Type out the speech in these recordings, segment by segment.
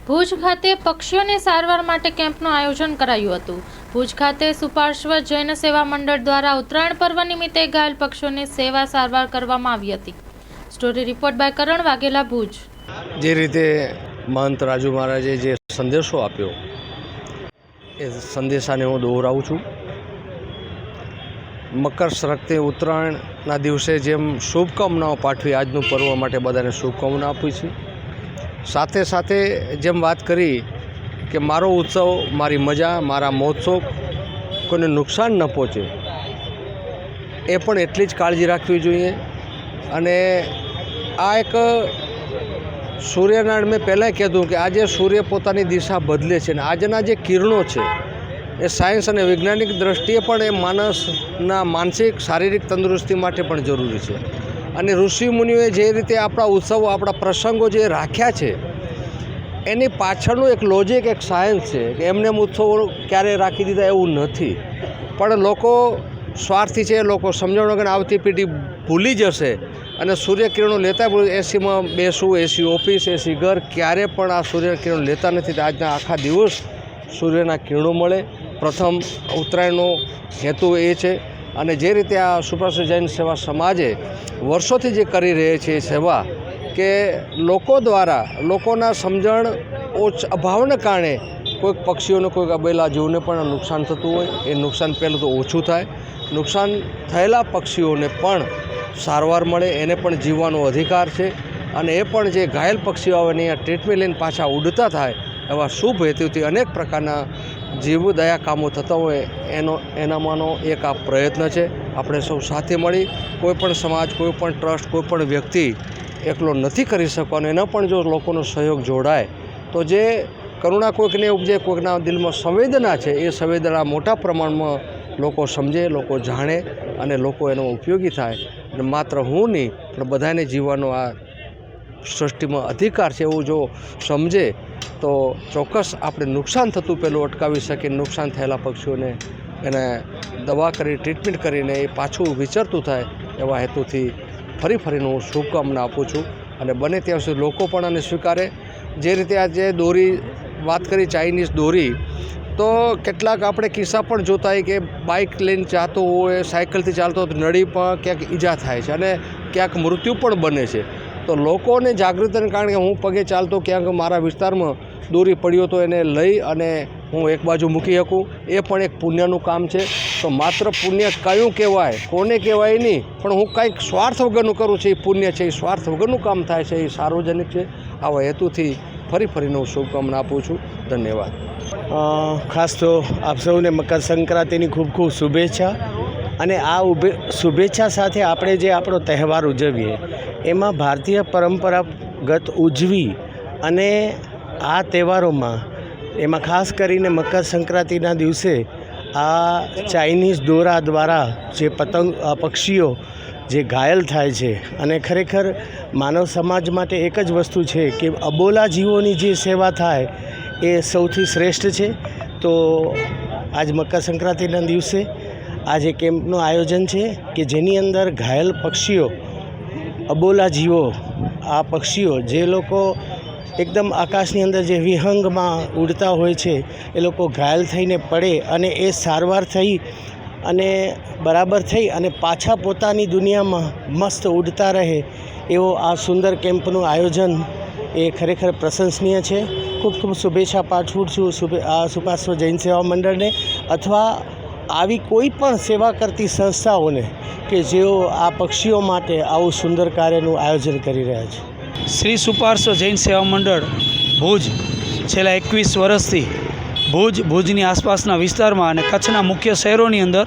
ભુજ ખાતે પક્ષીઓની સારવાર માટે કેમ્પનું આયોજન કરાયું હતું। ભુજ ખાતે સુપાર્શ્વ જૈન સેવા મંડળ દ્વારા ઉત્તરાયણ પર્વ નિમિત્તે ઘાયલ પક્ષીઓની સેવા સારવાર કરવામાં આવી હતી। સ્ટોરી રિપોર્ટ બાય કરણ વાઘેલા, ભુજ। જે રીતે મહંત રાજુ મહારાજે જે સંદેશો આપ્યો એ સંદેશાને હું દોહરાવું છું। મકર સંક્રાંતિ ઉત્તરાયણના દિવસે જેમ શુભકામનાઓ પાઠવી આજનું પર્વ માટે બધાને શુભકામના આપું છું। સાથે સાથે જેમ વાત કરી કે મારો ઉત્સવ, મારી મજા, મારા મહોત્સવ કોઈને નુકસાન ન પહોંચે એ પણ એટલી જ કાળજી રાખવી જોઈએ। અને આ એક સૂર્યનારાયણ મેં પહેલાં કીધું કે આજે સૂર્ય પોતાની દિશા બદલે છે ને આજના જે કિરણો છે એ સાયન્સ અને વૈજ્ઞાનિક દૃષ્ટિએ પણ એ માણસના માનસિક શારીરિક તંદુરસ્તી માટે પણ જરૂરી છે। અને ઋષિમુનિઓએ જે રીતે આપણા ઉત્સવો, આપણા પ્રસંગો જે રાખ્યા છે એની પાછળનું એક લોજિક, એક સાયન્સ છે કે એમને ઉત્સવો ક્યારેય રાખી દીધા એવું નથી, પણ લોકો સ્વાર્થી છે, લોકો સમજણ વગર આવતી પેઢી ભૂલી જશે અને સૂર્યકિરણો લેતા એસીમાં બેસવું, એસી ઓફિસ, એસી ઘર, ક્યારે પણ આ સૂર્યકિરણો લેતા નથી। તો આજના આખા દિવસ સૂર્યના કિરણો મળે, પ્રથમ ઉત્તરાયણનો હેતુ એ છે। અને જે રીતે આ સુપાર્શ્વ જૈન સેવા સમાજે વર્ષોથી જે કરી રહી છે એ સેવા કે લોકો દ્વારા લોકોના સમજણ અભાવને કારણે કોઈક પક્ષીઓને, કોઈક અબેલા જીવને પણ નુકસાન થતું હોય, એ નુકસાન પહેલું તો ઓછું થાય, નુકસાન થયેલા પક્ષીઓને પણ સારવાર મળે, એને પણ જીવવાનો અધિકાર છે। અને એ પણ જે ઘાયલ પક્ષીઓ આવે ને અહીંયા ટ્રીટમેન્ટ લઈને પાછા ઉડતા થાય એવા શુભ હેતુથી અનેક પ્રકારના જીવદયા કામો થતા હોય એનામાંનો એક આ પ્રયત્ન છે। આપણે સૌ સાથે મળી કોઈપણ સમાજ, કોઈપણ ટ્રસ્ટ, કોઈપણ વ્યક્તિ એકલો નથી કરી શકવાનો, એના પણ જો લોકોનો સહયોગ જોડાય તો જે કરુણા કોઈકને ઉપજે, કોઈકના દિલમાં સંવેદના છે એ સંવેદના મોટા પ્રમાણમાં લોકો સમજે, લોકો જાણે અને લોકો એનો ઉપયોગી થાય। અને માત્ર હું નહીં પણ બધાને જીવવાનો આ સૃષ્ટિમાં અધિકાર છે એવું જો સમજે તો ચોક્કસ આપણે નુકસાન થતું પહેલું અટકાવી શકીએ। નુકસાન થયેલા પક્ષીઓને એને દવા કરી, ટ્રીટમેન્ટ કરીને એ પાછું વિચરતું થાય એવા હેતુથી ફરીને હું શુભકામના આપું છું। અને બને ત્યાં સુધી લોકો પણ આને સ્વીકારે। જે રીતે આજે દોરી વાત કરી, ચાઇનીઝ દોરી, તો કેટલાક આપણે કિસ્સા પણ જોતા હોય કે બાઇક લઈને જતો હોય, સાયકલથી ચાલતો હોય તો નળી પણ ક્યાંક ઈજા થાય છે અને ક્યાંક મૃત્યુ પણ બને છે। તો લોકોને જાગૃતિને કારણે હું પગે ચાલતો ક્યાંક મારા વિસ્તારમાં દોરી પડ્યો તો એને લઈ અને હું એક બાજુ મૂકી શકું, એ પણ એક પુણ્યનું કામ છે। તો માત્ર પુણ્ય કયું કહેવાય, કોને કહેવાય નહીં, પણ હું કંઈક સ્વાર્થ વગરનું કરું છું એ પુણ્ય છે, એ સ્વાર્થ વગરનું કામ થાય છે, એ સાર્વજનિક છે। આવા હેતુથી ફરીને હું શુભકામના આપું છું। ધન્યવાદ। ખાસ તો આપ સૌને મકર સંક્રાંતિની ખૂબ ખૂબ શુભેચ્છા। અને આ શુભેચ્છા સાથે આપણે જે આપણો તહેવાર ઉજવીએ એમાં ભારતીય પરંપરાગત ઉજવી અને આ તહેવારોમાં એમાં ખાસ કરીને મકર સંક્રાંતિના દિવસે આ ચાઇનીઝ દોરા દ્વારા જે પક્ષીઓ જે ઘાયલ થાય છે અને ખરેખર માનવ સમાજ માટે એક જ વસ્તુ છે કે અબોલા જીવોની જે સેવા થાય એ સૌથી શ્રેષ્ઠ છે। તો આજ મકર સંક્રાંતિના દિવસે આજે કેમ્પનું આયોજન છે કે જેની અંદર ઘાયલ પક્ષીઓ, અબોલા જીવો, આ પક્ષીઓ જે લોકો એકદમ આકાશની અંદર જે વિહંગમાં ઉડતા હોય છે એ લોકો ઘાયલ થઈને પડે અને એ સારવાર થઈ અને બરાબર થઈ અને પાછા પોતાની દુનિયામાં મસ્ત ઉડતા રહે એવો આ સુંદર કેમ્પનું આયોજન એ ખરેખર પ્રશંસનીય છે। ખૂબ ખૂબ શુભેચ્છા પાઠવું છું આ સુપાર્શ્વ જૈન સેવા મંડળને અથવા આવી કોઈ પણ સેવા કરતી સંસ્થાઓને કે જેઓ આ પક્ષીઓ માટે આવું સુંદર કાર્યનું આયોજન કરી રહ્યા છે। શ્રી સુપાર્શ્વ જૈન સેવા મંડળ ભુજ છેલ્લા 21 વર્ષથી ભુજની આસપાસના વિસ્તારમાં અને કચ્છના મુખ્ય શહેરોની અંદર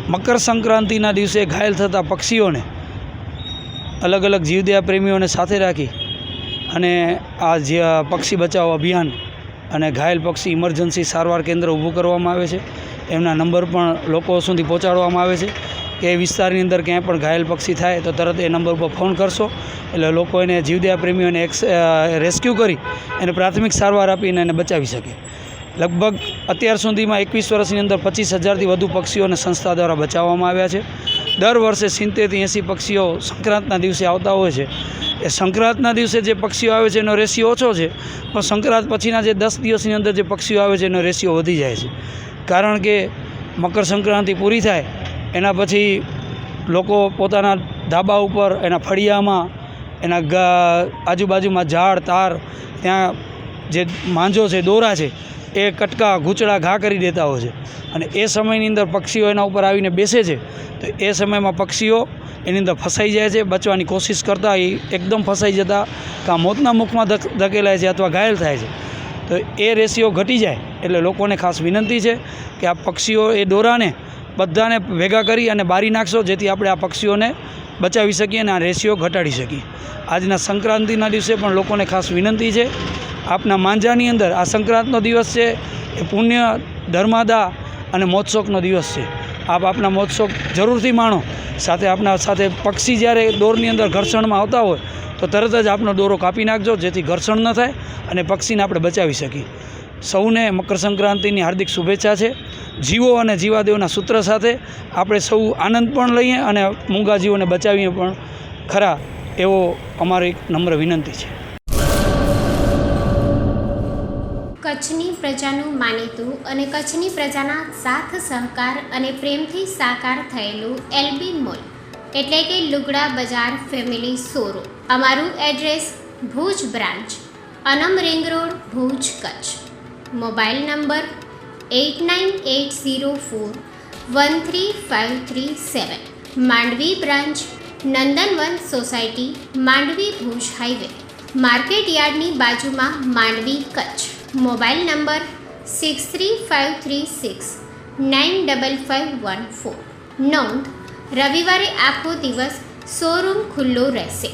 મકર સંક્રાંતિના દિવસે ઘાયલ થતા પક્ષીઓને અલગ અલગ જીવદયા પ્રેમીઓને સાથે રાખી અને આ જે પક્ષી બચાવ અભિયાન અને ઘાયલ પક્ષી ઇમરજન્સી સારવાર કેન્દ્ર ઊભું કરવામાં આવે છે। એમના નંબર પણ લોકો સુધી પહોંચાડવામાં આવે છે કે એ વિસ્તારની અંદર ક્યાંય પણ ઘાયલ પક્ષી થાય તો તરત એ નંબર ઉપર ફોન કરશો એટલે લોકો એને જીવદયા પ્રેમીઓને રેસ્ક્યુ કરી એને પ્રાથમિક સારવાર આપીને એને બચાવી શકે। લગભગ અત્યાર સુધીમાં 21 વર્ષની અંદર 25,000થી વધુ પક્ષીઓને સંસ્થા દ્વારા બચાવવામાં આવ્યા છે. દર વર્ષે 70થી 80 પક્ષીઓ સંક્રાંતના દિવસે આવતા હોય છે. એ સંક્રાંતના દિવસે જે પક્ષીઓ આવે છે એનો રેશિયો ઓછો છે, પણ સંક્રાંત પછીના જે 10 દિવસની અંદર જે પક્ષીઓ આવે છે એનો રેશિયો વધી જાય છે. કારણ કે મકર સંક્રાંતિ પૂરી થાય એના પછી લોકો પોતાના ધાબા ઉપર, એના ફળિયામાં, એના આજુબાજુમાં ઝાડ તાર, ત્યાં જે માંજો છે, દોરા છે, એ કટકા ગૂંચળા ઘા કરી દેતા હોય છે. અને એ સમયની અંદર પક્ષીઓ એના ઉપર આવીને બેસે છે, તો એ સમયમાં પક્ષીઓ એની અંદર ફસાઈ જાય છે. બચવાની કોશિશ કરતાં એ એકદમ ફસાઈ જતા કાં મોતના મુખમાં ધકેલાય છે અથવા ઘાયલ થાય છે. તો એ રેશિયો ઘટી જાય એટલે લોકોને ખાસ વિનંતી છે કે આ પક્ષીઓ એ દોરાને બધાને ભેગા કરી અને બારી નાખશો, જેથી આપણે આ પક્ષીઓને બચાવી શકીએ અને આ રેશિયો ઘટાડી શકીએ. આજના સંક્રાંતિના દિવસે પણ લોકોને ખાસ વિનંતી છે, આપના માંજાની અંદર આ સંક્રાંતનો દિવસ છે એ પુણ્ય, ધર્માદા અને મોજશોખનો દિવસ છે. આપ આપના મોજશોખ જરૂરથી માણો. સાથે આપના સાથે પક્ષી જ્યારે દોરની અંદર ઘર્ષણમાં આવતા હોય તો તરત જ આપનો દોરો કાપી નાખજો, જેથી ઘર્ષણ ન થાય અને પક્ષીને આપણે બચાવી શકીએ. સૌને મકર સંક્રાંતિની હાર્દિક શુભેચ્છા છે. જીવો અને જીવાદેવના સૂત્ર સાથે આપણે સૌ આનંદ પણ લઈએ અને મૂંગા જીવોને બચાવીએ પણ ખરા, એવો અમારી એક નમ્ર વિનંતી છે. કચ્છની પ્રજાનું માનીતું અને કચ્છની પ્રજાના સાથ સહકાર અને પ્રેમથી સાકાર થયેલું એલબી મોલ એટલે કે લુગડા બજાર ફેમિલી શોરૂમ. અમારું address Bhuj branch, Anam ring road, Bhuj, Kutch. Mobile number 8980413537. Mandvi branch, Nandanvan society, Mandvi, Bhuj highway, market યાર્ડની બાજુમાં, માંડવી, કચ્છ. Mobile number 6353695514. નોંધ: રવિવારે આખો દિવસ શોરૂમ ખુલ્લો રહેશે.